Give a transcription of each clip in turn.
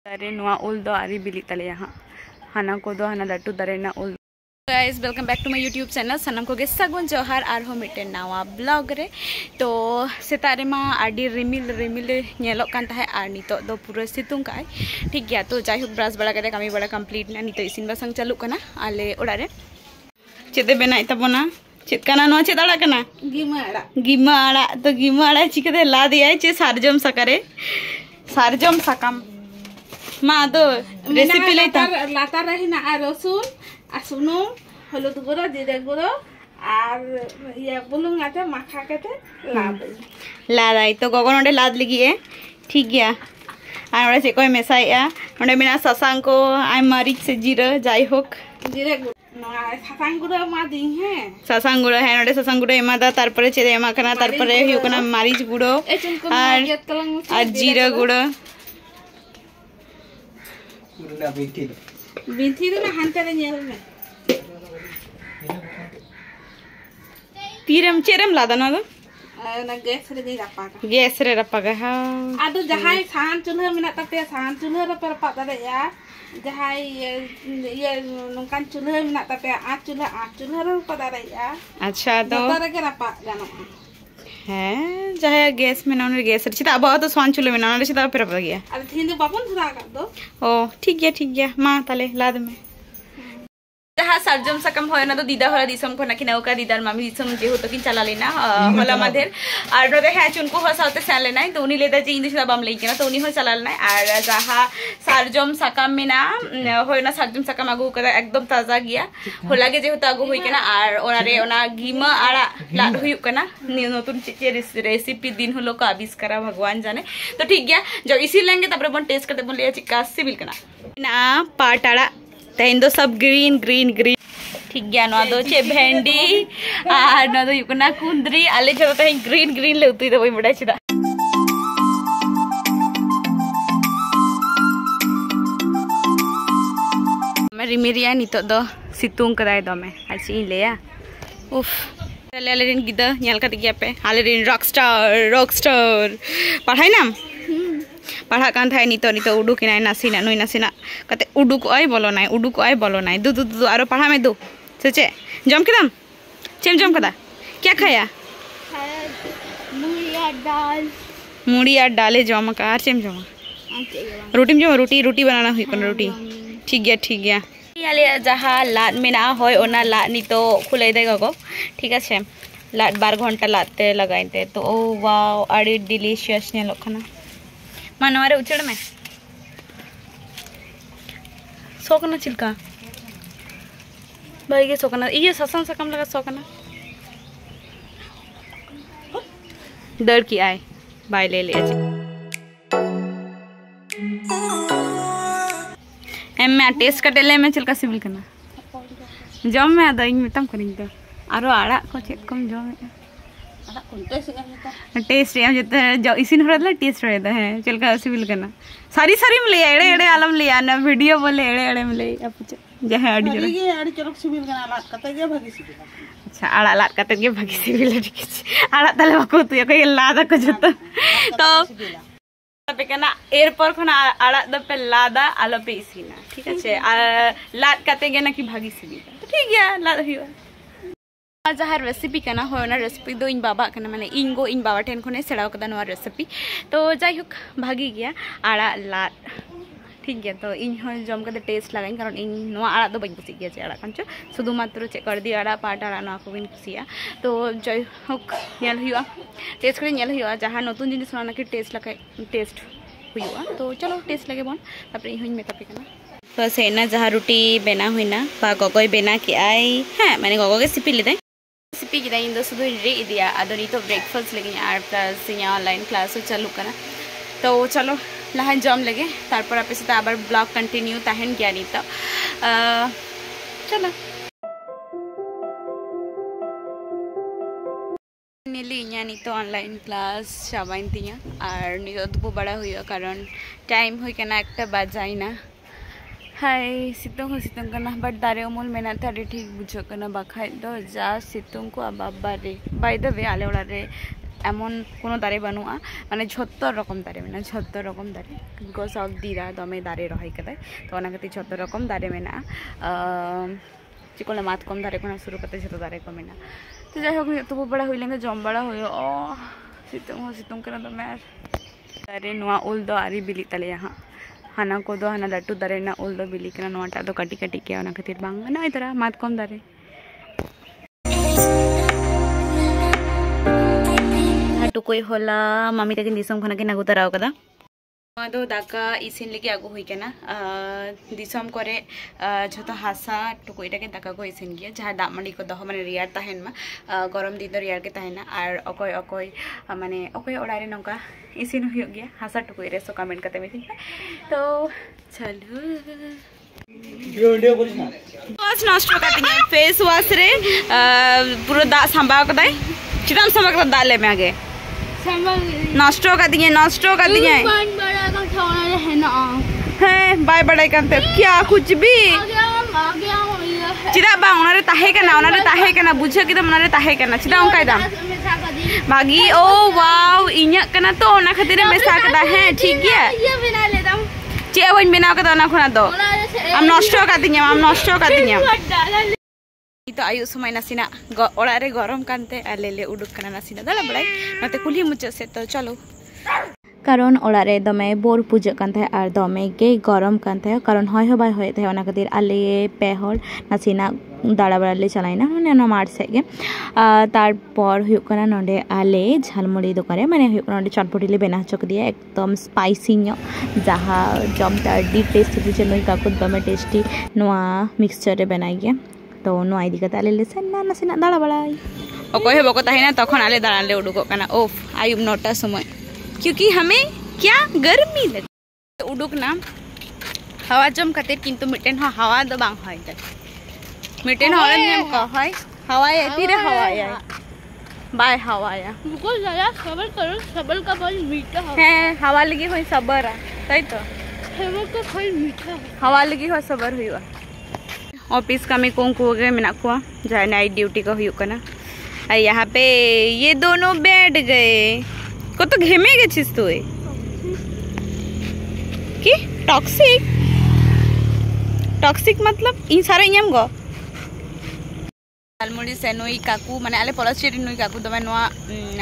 दारे नुआ उल दो आरी बिली तले यहाँ हाना को दो हाना लट्टू दारे ना उल। Guys welcome back to my YouTube channel सानम को सागुन जोहार और हो मिटे नवा ब्लॉग रे। तो सेतारे मा आडी रिमिल रिमिल नेलो कान ताहे आर नितो दो पूरा सितुंग काय ठीक गया। तो जाई हो ब्रश बड़ा करे कमी बड़ा कंप्लीट ना नितो इसिन बासंग चालू कना आले ओड़ा रे चेते बेनाय तबोना चेत काना नो चेत आड़ा कना गिमा आड़ा। तो गिमा आड़ा चिकते ला दिया चे सारजम सकारे सारजम साकाम मा तो रेसिपी लेता लाता रही ना रसुन सुनुम हलुद गुड़ो जीरे गुड़ो और ये बुलुंग आते माखा के लादाई। तो गगन ओंडे लाद लगी है ठीक गया। और ओंडे से कोई मेसाइया ओंडे बिना ससांग को आई मरीच से जीरा जाई होक जीरे ससांग गुड़ो मा दी है ससांग गुड़ो है ओंडे ससांग गुड़ो एमा दा तारपरे चेदे एमा कना तारपरे हुयो कना मरीच गुड़ो और जीरा गुड़ो बिंथी दो ना हांते रे नेल में तीरम चेरम लादा ना दो ना गैस रे रपागा हा आदो जहाई सान चुल्हा मिना तपे सान चुल्हा रे पर पाता रे या जहाई ये नोकान चुल्हा मिना तपे आ चुल्हा रे पता रे या। अच्छा तो तरे के रपा गानो है जहां गैस में ना गैस रे चिता अब तो स्वान चुल्हा में ना रे चिता पर गया। अरे थीन दो बापन थरा का दो ओ ठीक है मां ताले लाद में जहाँ सरजम सकम हो ना तो दीदा होला दिसम को नकी नौका दीदार मामी दिसम जे हो तो किन चला लेना होला माधेर और नोदे हैच उनको हो साथे सान लेना तो उनी लेदा जे इंदिस बम लेके ना तो उनी हो चला लेना। और जहाँ सरजम सकम में ना हो ना सरजम सकम आगु कदा एकदम ताजा गया होला के जे होता आगु होई केना और ओना रे ओना गिमा आड़ा लाड हुयु कना नतुन चे रेसिपी दिन होलो को आविष्कार भगवान जाने। तो ठीक गया जो इसी लेंगे तब बन टेस्ट करते बोल लिया चिका सिबिल कना ना पाट आड़ा तेन दो सब ग्रीन ग्रीन ग्रीन ठीक गया। नो दो चे भेंडी और नो दो युकना कुंदरी आले जो तो ग्रीन ग्रीन ले उतुई दो वही बड़ा चिदा मैं रिमेरिया नितो दो सितुंग कदाय दो मैं आची लेया उफ ले ले रिन गिदा नेल कते गया पे आले रिन रॉकस्टार पढ़ाई नाम पढ़ा कान थाय नितो नितो उडुक नाय नासिना नुई नासिना कते उडुक आय बोलो नाय दु दु दु आरो पढ़ा में दु सेचे जम केदम चेम जम कदा क्या खाया मुड़ी और दाल जम का चेम जम रोटी में जम रोटी बनाना हुई कन रोटी ठीक गया आले जहाँ लाद में ना होय ओना लाद नितो खुले दे गगो ठीक है लाद 12 घंटा लाते लगाइते। तो ओ वाओ आड़ी डिलीशियस ने लोखना मानवारे उचड़ में सोकना चिलका भाई के सोकना ये ससन सकम लगा सोकना डर की आए बाय ले ले एम में टेस्ट कटेले में चिलका सिबिल कना जम में आदा इन मितम करिंग तो आरो आड़ा को चेक कम जम टेस्ट हम जते जो इसिन हरला टेस्ट रहता है चलका सिबिल करना सारी में ले एड़े एड़े आलम ले आना वीडियो बोले एड़े में ले आप जहां आड़ी चलक सिबिल करना लात कते के भागी सिबिल। अच्छा आड़ा लात कते के भागी सिबिल ठीक आड़ा तले बको तु को लादा को जतो तो तबे कना एरपर खना आड़ा दपे लादा आलो पे इसिना ठीक है लात कते के ना कि भागी सिबिल तो ठीक है लाद हियो जहाँ रेसिपी करना हो ना रेसिपी दो इन बाबा करना माने इंगो इन बाबा ठेन खने सेड़ा कदा नवा रेसिपी तो जाई हुक भागी गया आड़ा लाद ठीक गया। तो इन हो जम कदे टेस्ट लगाइन कारण इन नवा आड़ा दो बइन कुसी गया जे आड़ा कांचो शुधु मात्र चे कर दी आड़ा पाट आड़ा नवा को बिन कुसिया। तो जाई हुक नेल हुआ टेस्ट करे नेल हुआ जहाँ नतुन जिनिस ना कि टेस्ट लगे टेस्ट हुआ। तो चलो टेस्ट लगे बन तापर इन मेकअप करना तो सेना जहाँ रोटी बेना हुईना बा गगोय बेना के आई हाँ माने गगो के सिपी लेदे सिपी किदा इन दो सुदु रे इदिया आदो नितो ब्रेकफास्ट लगे और प्लस यहाँ ऑनलाइन क्लास चालू करा। तो चलो लहान जम लगे तारपर आपे से आबार ब्लॉग कंटिन्यू ताहेन गया नितो चलो नेली इኛ नितो ऑनलाइन क्लास चाबाइन तिया और नितो दुपो बड़ा हुआ कारण टाइम हुई केना एकटा बाजाइना हाय सितुंग करना बट दारे उमुल मेना तारे ठीक बुझो करना बाखाय दो जा सितुंग को अब बारे बाय द वे आले ओड़ा रे एमन कोनो दारे बनुआ माने झत्तो रकम दारे मेना झत्तो रकम दारे बिकज ऑफ दीदा दमे दारे रहाय कदाय तो ओना खातिर झत्तो रकम दारे मेना चिकोले मातकम दारे खना शुरू करते झत्तो दारे को मेना तो जाय होक तुबु बड़ा हुई लेंगे जम बड़ा हुई ओ सितुंग करना दमे दारे नुआ उल दो आरी बिली तले यहाँ हाना को दो हाना लट्टू दारे ना उल दो बिली कना नुआटा दो कटी कटी के ओना खातिर बांग ना इतरा मातकम दारे टुकुई होला मामी तकिन दिसम खना के नगु तराव कदा दो दाका इसिन लगे आगु हुई केना दिसम करे झतो हासा टुकुईटा के दाका को इसिन गया जहाँ दाग मांडी को दहो माने रियार ताहेन मा गरम दिन रियार के ताहेना आर अकोय अकोय माने अकोय ओडारे नंका इसिन हुई गया हासा टुकुई रे सो कमेंट करते मिथिन तो चलो वाश नष्ट करती है फेस वॉश रे पूरा दा संभाव कदाय चिदाम संभाव कदा दाले में आगे नष्ट कर दिए है बाय बड़ाई करते क्या कुछ भी चिदा बा ओनारे ताहे केना बुझे कि ओनारे ताहे केना चिदा ओंकाय दाम भागी ओ वाओ इन्या कना तो ओना खातिर मेसा कदा है ठीक है चे वइन बनाव कदा ओना खना दो आम नष्ट कर दिए तो आयु समय नासीना ओड़ारे गरम कानते आले उडुक कना नासीना दाला बड़ाई नते कुली मुचा से तो चलो कारण ओड़ारे दमे बोर पूजा कान थाय आर दमे गे गरम कान थाय कारण होय हो बाय होय थाय ओना खातिर आले पे हर नासीना दाड़ा बड़ाले चलाइना माने ना मार से गे तारपर हुयु कना नोंडे आले झालमुड़ी दोकाने माने हुयु कना नोंडे चटपटीले बेना चक दिया एकदम स्पाइसी नो जहा जम डी टेस्ट बुझे नई काकु दमे टेस्टी नोआ मिक्सचर रे बनाई गया तो नुआ इदी कता ले सेना नासिना दाड़ा बड़ाई ओकोय हे बको ताहिना तखन आले दाड़ाले उडुको कना ओफ आयुब नोटा समय क्योंकि हमें क्या गर्मी लगे उडुक ना हवा जम खातिर किंतु मिटेन हवा दो बांग होय मिटेन हवा नेम का होय हवा ये तीरे हवा या बाय हवा या बिल्कुल जरा सबर करो सबर का फल मीठा है हवा लगी होय सबर सही तो सबर का फल मीठा हवा लगी होय सबर हुआ ऑफिस का में कौन को गए मेना को जहाँ नाइट ड्यूटी का हुई कना और यहाँ पे ये दोनों बैठ गए को तो घेमे गे चीज तो कि टॉक्सिक मतलब इन सारे इयम गो झालमुड़ी से नुई काकू माने आले पलस्टेरी नुई काकू दमा नोआ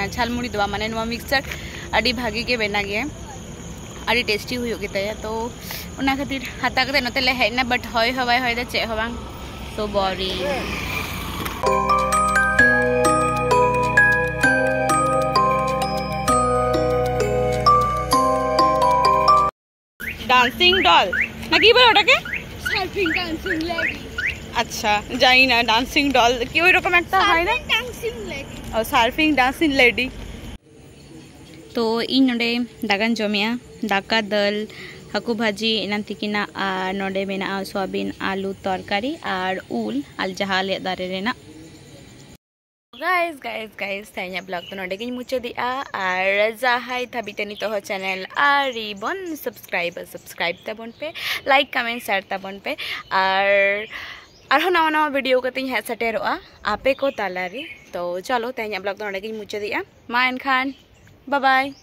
झालमुड़ी दवा माने नोआ मिक्सचर अड़ी भागी के बेना गे अड़ी टेस्टी हुई होगी तया तो उना खातिर हाता कते नते ले हेना बट होय हवाय होय दे चे हवांग सो बोरिंग डांसिंग डॉल ना की बोल ओटाके सार्फिंग डांसिंग लेडी अच्छा जाई ना डांसिंग डॉल की ओई रकम একটা হয় না डांसिंग लेडी और सार्फिंग डांसिंग लेडी तो इन नोडे दागान जमिया दाका दल हाकू भाजी एनान तिकिना और नोडे मेना सोयाबीन आलू तरकारी और उल आल जहा ले दारे रेना गाइस ताइया ब्लॉग तो नोडे गिन मुचे दिया और जहाई थाबिते नितो हो चैनल आरिबन सब्सक्राइब तबन पे लाइक कमेंट शेयर तबन पे और नवा नवा वीडियो कते हे सटेरोआ आपे को तालारी तो चलो ताइया ब्लॉग तो नोडे गिन मुचे दिया मा एनखान बाय बाय।